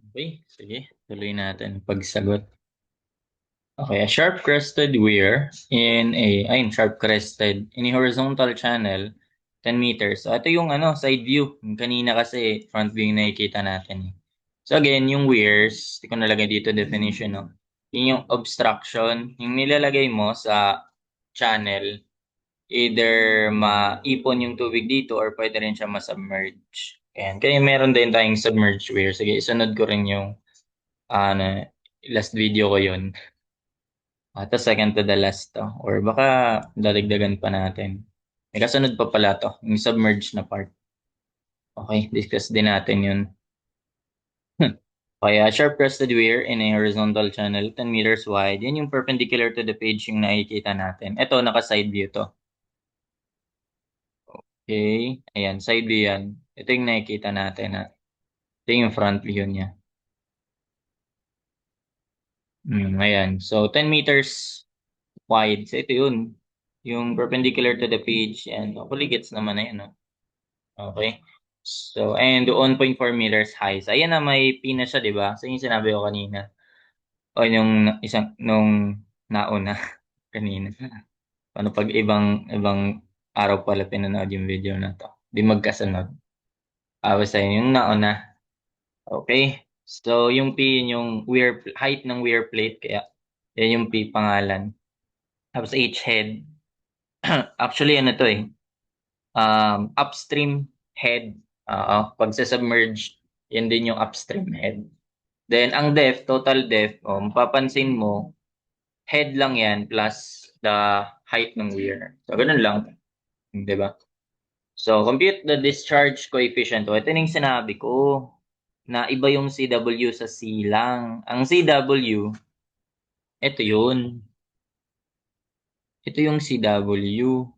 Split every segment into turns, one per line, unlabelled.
Okay, sige. Tuloy natin pagsagot. Okay, a sharp-crested weir sharp-crested in a horizontal channel, 10 meters. So, ito yung side view. Yung kanina kasi front view yung nakikita natin. So, again, yung weirs, hindi ko nalagay dito definition, no? Yun yung obstruction, yung nilalagay mo sa channel, either maipon yung tubig dito or pwede rin siya ma-submerge. Ayan. Kaya meron din tayong submerged weir. Sige, isunod ko rin yung ano, last video ko yun. Tapos second to the last to. Or baka dadagdagan pa natin. May kasunod pa pala to. Yung submerged na part. Okay, discuss din natin yun. Kaya sharp-crested weir in a horizontal channel, 10 meters wide. Yan yung perpendicular to the page yung nakikita natin. Ito, naka-side view to. Okay, ayan, side view yan. Ito yung nakikita natin. Ito yung front view niya. Ayan. So, 10 meters wide. So, ito yun. Yung perpendicular to the page. And hopefully gets naman na yun. No? Okay. So, and 1.4 meters high. So, ayan na may pina siya, di ba? So, yung sinabi ko kanina. O yung isang, nung nauna kanina. Ano pag ibang araw pala pinanood yung video na to. Di magkasunod. Basta yun, yung nauna. Okay. So, yung P, yun yung height ng wear plate. Kaya, yan yung P pangalan. Tapos H head. Actually, ano to eh. Upstream head. Pag sa submerge, yan din yung upstream head. Then, ang depth, total depth, mapapansin mo, head lang yan plus the height ng weir. So, ganun lang. Di ba? So, compute the discharge coefficient. O, ito na yung sinabi ko na iba yung CW sa C lang. Ang CW, ito yun. Ito yung CW.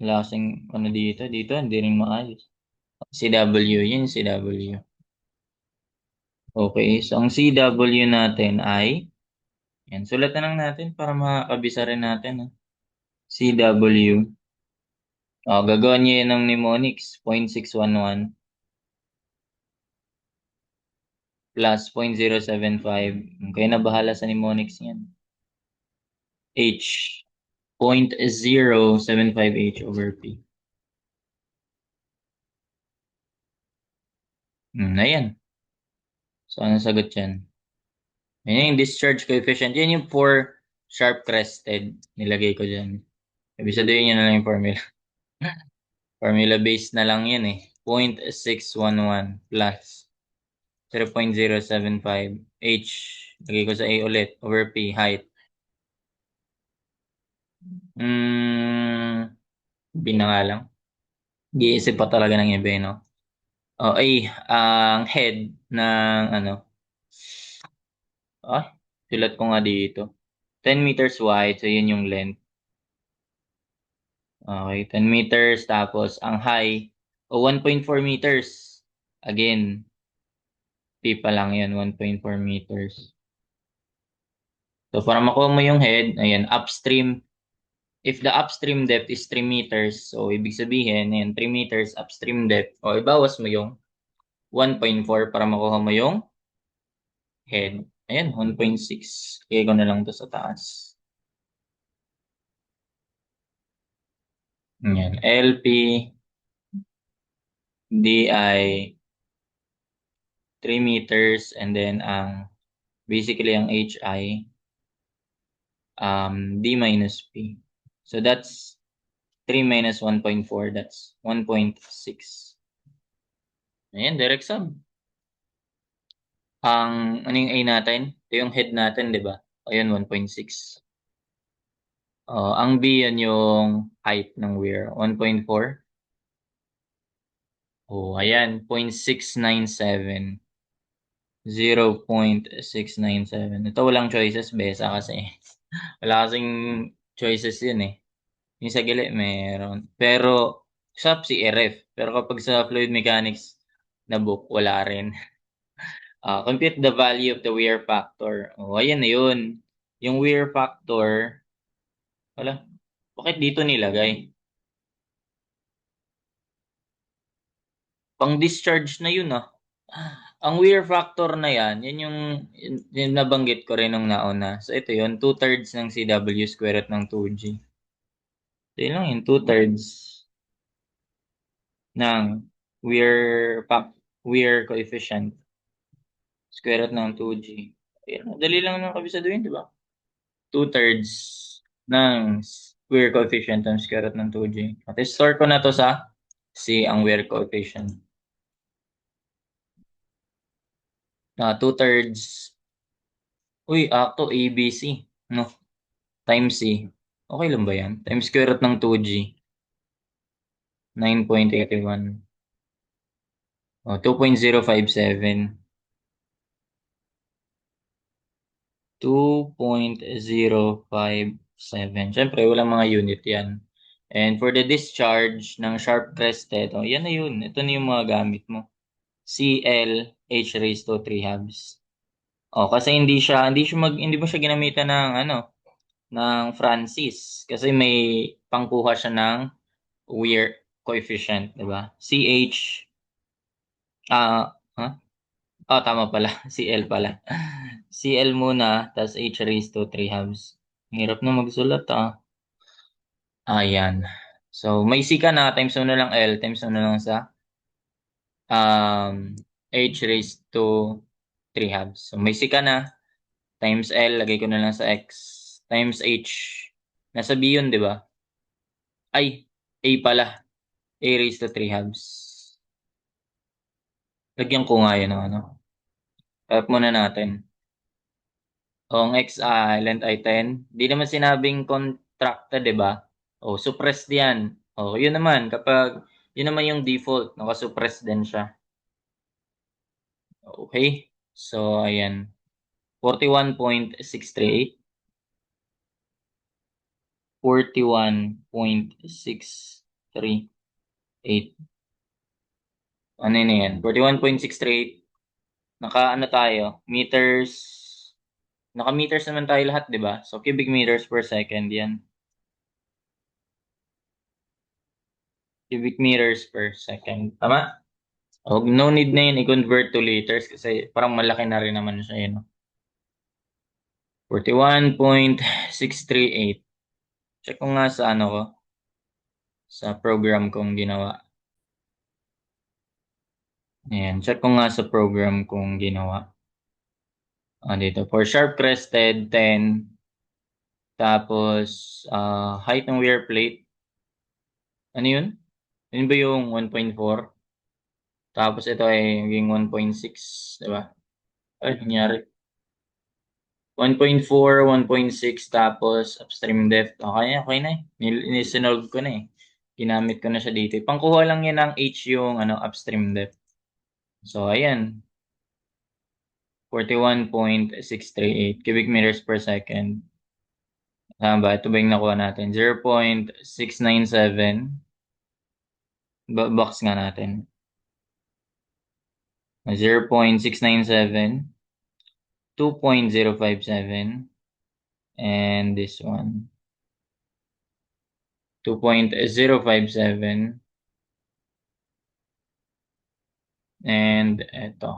Wala kasing dito. Dito, hindi rin maayos. CW, yun CW. Okay, so ang CW natin ay, yan, sulat na lang natin para makabisa rin natin. CW, gagawin niyo yan ng mnemonics, 0.611 plus 0.075. Kayo na bahala sa mnemonics niyan. H, 0.075 H over P. Ayan. So, ano sagot yan? Yan yung discharge coefficient. Yan yung for sharp-crested. Nilagay ko dyan. Ibig sabihin yun na lang yung formula. Formula based na lang yan eh. 0.611 plus 0.075 H. Lagay ko sa A ulit. Over P. Height. B na nga lang. Giisip pa talaga ng iba, no? A. Ang head ng Ah, sulat ko nga dito. 10 meters wide. So, yun yung length. Okay, 10 meters. Tapos, ang high, 1.4 meters. Again, P pa lang yan, 1.4 meters. So, para makuha mo yung head, ayan, upstream. If the upstream depth is 3 meters, so ibig sabihin, ayan, 3 meters upstream depth. O, ibawas mo yung 1.4 para makuha mo yung head. Ayan, 1.6. Kaya ko na lang to sa taas. Ayan, LP, DI, 3 meters, and then basically ang HI, D minus P. So that's 3 minus 1.4, that's 1.6. Ayan, direct sum. Ano yung A natin? Ito yung head natin, di ba? Ayun, 1.6. Ang B, yan yung height ng weir, 1.4. Ayan, 0.697. 0.697. Ito walang choices, besa kasi. Wala kasing choices yun eh. Yung sa gili, meron. Pero, sa CRF. Pero kapag sa fluid mechanics na book, wala rin. Compute the value of the wear factor. Ayan na yun. Yung wear factor, wala. Bakit dito nilagay? Pang discharge na yun ah. Ang wear factor na yan yung nabanggit ko rin nung nauna. So, ito yun, 2/3 ng CW square root ng 2G. So, yun lang yun, 2/3 ng wear coefficient square root ng 2G. Ayan, dali lang ng kabisaduhin, di ba? 2/3 ng wear coefficient ng square root ng 2G. At store ko na to sa C, ang wear coefficient. 2/3. Uy, acto ABC. No? Times C. Okay lang ba yan? Times square root ng 2G. 9.81. 2.057. 2.057. Siyempre, walang mga unit yan. And for the discharge ng sharp crested, yan na yun. Ito na yung mga gamit mo. CL H raised to 3 halves. Kasi hindi mo siya ginamitan ng ng Francis kasi may pangkuha siya ng weir coefficient, 'di ba? CH huh? Tama pala. CL pala. CL muna, tas H raised to 3 halves. Hirap na magsulat Ayan. So, may C ka na, times mo na lang L, times mo na lang sa H raised to 3 halves. So, may C ka na, times L, lagay ko na lang sa X, times H. Nasa B yun, di ba? Ay, A pala. A raised to 3 halves. Lagyan ko nga yun ng Type muna natin. Ang X length ay 10. Di naman sinabing contracted, di ba? Suppressed yan. Yun naman. Yun naman yung default. Nakasuppressed din siya. Okay. So, ayan. 41.638. 41.638. Ano yun yan? 41.638. Tayo? Meters. Naka-meters naman tayo lahat, di ba? So, cubic meters per second yan. Cubic meters per second. Tama? No need na yun i-convert to liters kasi parang malaki na rin naman siya yun. 41.638. Check ko nga sa sa program kong ginawa. Ayan, check ko nga sa program kong ginawa. Dito, for sharp crested, 10. Tapos, height ng wear plate. Ano yun? Yun ba yung 1.4? Tapos ito ay maging 1.6, di ba? Ay, nangyari. 1.4, 1.6, tapos upstream depth. Okay na eh. Nisinolve ko na eh. Ginamit ko na siya dito. Pangkuha lang yan ng H yung upstream depth. So, ayan. 41.638 cubic meters per second. Tama ba? Ito ba yung nakuha natin? 0.697. Box nga natin. 0.697. 2.057. And this one. 2.057. And ito.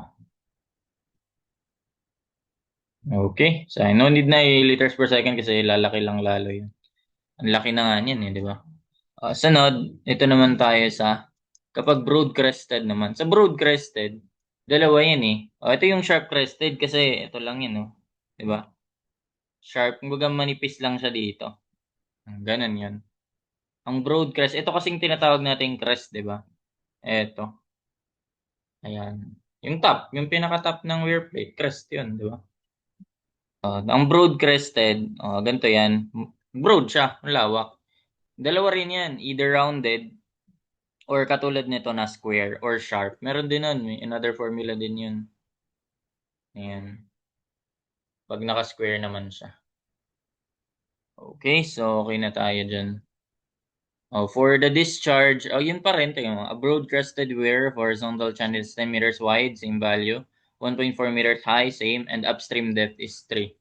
Okay. So, no need na liters per second kasi lalaki lang lalo yun. Ang laki na nga niyan di ba? Sunod, ito naman tayo sa kapag broad-crested naman. Sa broad-crested, dalawa yan eh. Ito yung sharp-crested kasi ito lang yun, di ba? Sharp, kumbaga manipis lang siya dito. Ganun yun. Ang broad crest, ito kasing tinatawag nating crest, di ba? Ito. Ayan. Yung top, yung pinaka-top ng wear plate, crest yun, di ba? Ang broad crested, ganito yan. Broad siya, lawak. Dalawa rin yan, either rounded or katulad nito na square or sharp. Meron din nun, may another formula din yun. Ayan. Pag naka-square naman siya. Okay, so okay na tayo dyan. For the discharge, yun pa rin. Tingnan mo. A broad-crested weir of horizontal channel is 10 meters wide, same value. 1.4 meters high, same. And upstream depth is 3.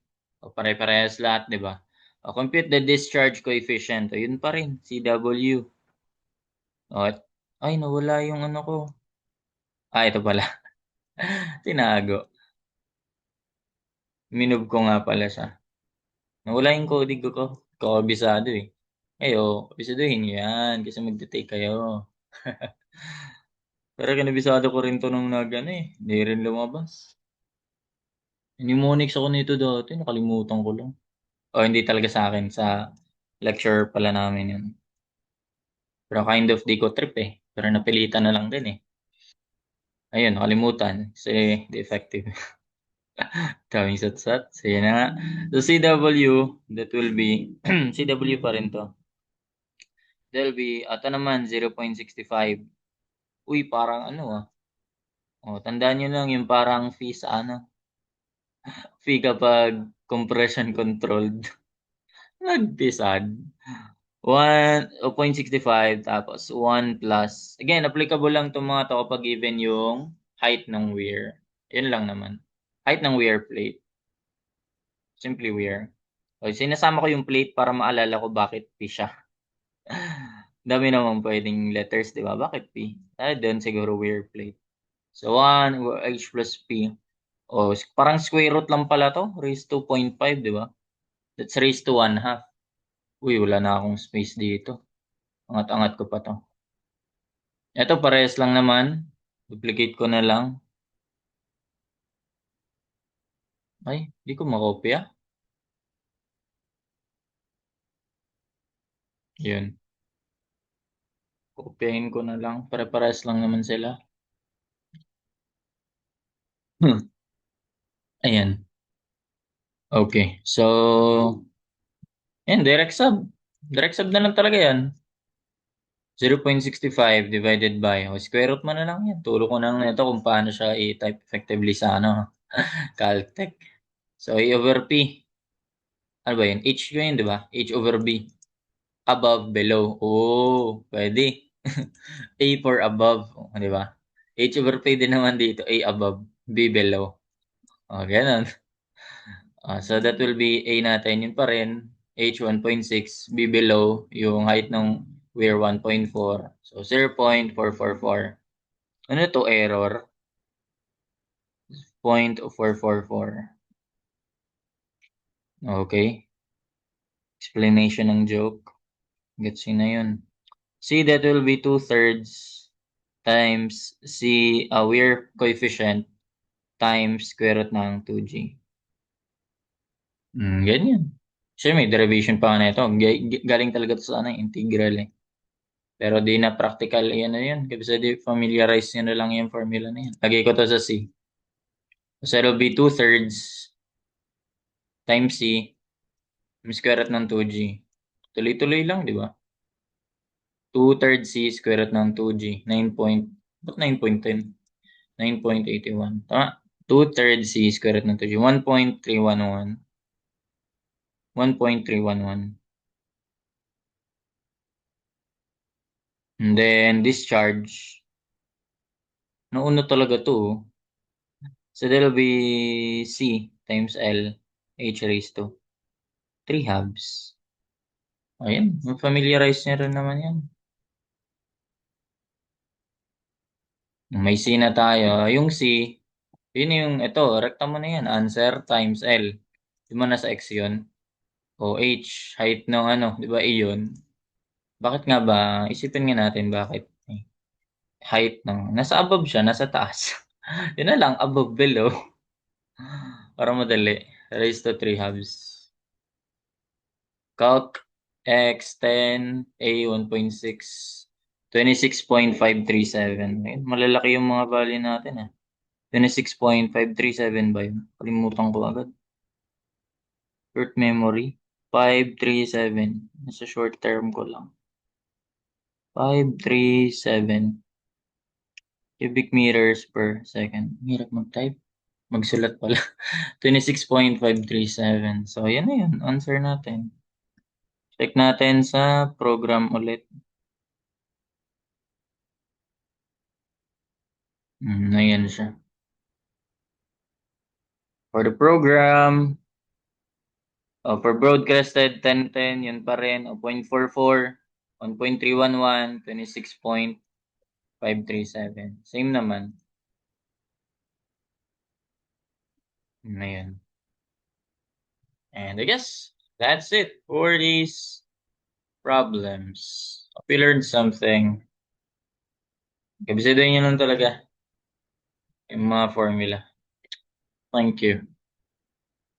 Pare-parehas lahat, di ba? Compute the discharge coefficient. Yun pa rin. CW. Ay, nawala yung ko. Ito pala. Tinago. Minob ko nga pala siya. Nawala yung coding ko. Kabisado eh. Kayo, kabisaduhin niyo yan kasi magte-take kayo. Pero kinabisado ko rin 'to nung nag-ano eh, hindi rin lumabas. Mnemonics ako nito dati, nakalimutan ko lang. O hindi talaga sa akin, sa lecturer pala namin yun. Pero kind of di ko trip eh. Pero napilitan na lang din eh. Ayun, nakalimutan kasi di effective. Daming satsat. So yun na nga. So CW, that will be, CW pa rin to. That will be, ito naman, 0.65. Uy, parang ano ah. O, tandaan nyo lang yung parang fee sa ano. Fee kapag compression controlled. Nagpisad. 1.65 tapos 1 plus. Again, applicable lang itong mga to kapag given yung height ng weir. Yun lang naman. Height ng weir plate. Simply weir. Okay, sinasama ko yung plate para maalala ko bakit P siya. Dami naman pwedeng letters, di ba? Bakit P? Doon siguro weir plate. So 1 H plus P. O, parang square root lang pala to. Raised to 0.5, di ba? That's raised to 1 half. Uy, wala na akong space dito. Angat-angat ko pa to. Ito parehas lang naman. Duplicate ko na lang. Ay, di ko makopya. Yun. Kopyahin ko na lang. Pare-parehas lang naman sila. Ayan. Okay. So, yan, direct sub. Direct sub na lang talaga yan. 0.65 divided by, o square root mo na lang yan. Turo ko na lang ito kung paano siya i-type effectively sa ano, Caltech. So, A over P. Ano ba yun? H ko yun, di ba? H over B. Above, below. Oh, pwede. A for above, di ba? H over P din naman dito. A above, B below. O, ganun. So that will be A natin, yun pa rin. H 1.6, B below, yung height ng weir 1.4. So 0.444. Ano to error? 0.444. Okay. Explanation ng joke. Gets yun na yun. C, that will be 2/3 times C, weir coefficient times square root ng 2G. Ganyan. Siya may derivation pa nga na ito. Galing talaga to sa ano, integral eh. Pero di na practical, yan na yun. Kasi di familiarize nyo na lang yung formula na yan. Lagay ko to sa C. So it'll be 2/3 times C times square root ng 2G. Tuloy-tuloy lang, di ba? 2/3 C square root ng 2G. 9 point, ba't 9.10? 9.81. Tama? 2/3 C square root ng 2G. 1.311. 1.311. And then discharge. Nauna talaga to. So that'll be C times L H raised to 3 halves. Ayan, familiarize niya rin naman yan. May C na tayo. Yung C, yun yung, ito, rekta mo na yan. Answer times L. Di ba nasa X yun? O H, height ng ano, di ba A yun? Bakit nga ba? Isipin nga natin bakit. Height ng, nasa above siya, nasa taas. Yun na lang, above, below. Para madali. Raised to 3 halves. Calc X 10 A 1.6 26.537. Ayun, malalaki yung mga value natin 26.537 ba yun? Kalimutan ko agad. Short memory. 537. Nasa short term ko lang. 537 cubic meters per second. Hirap mag-type. Magsulat pala. 26.537. So, yan na yun. Answer natin. Check natin sa program ulit. Ayan siya. For the program, for broadcasted 1010, yun pa rin. 0.44, 1.311, 26.537. Same naman. Ayan. And I guess that's it for these problems. Hope you learned something. Kabisado nyo lang talaga yung mga formula. Thank you.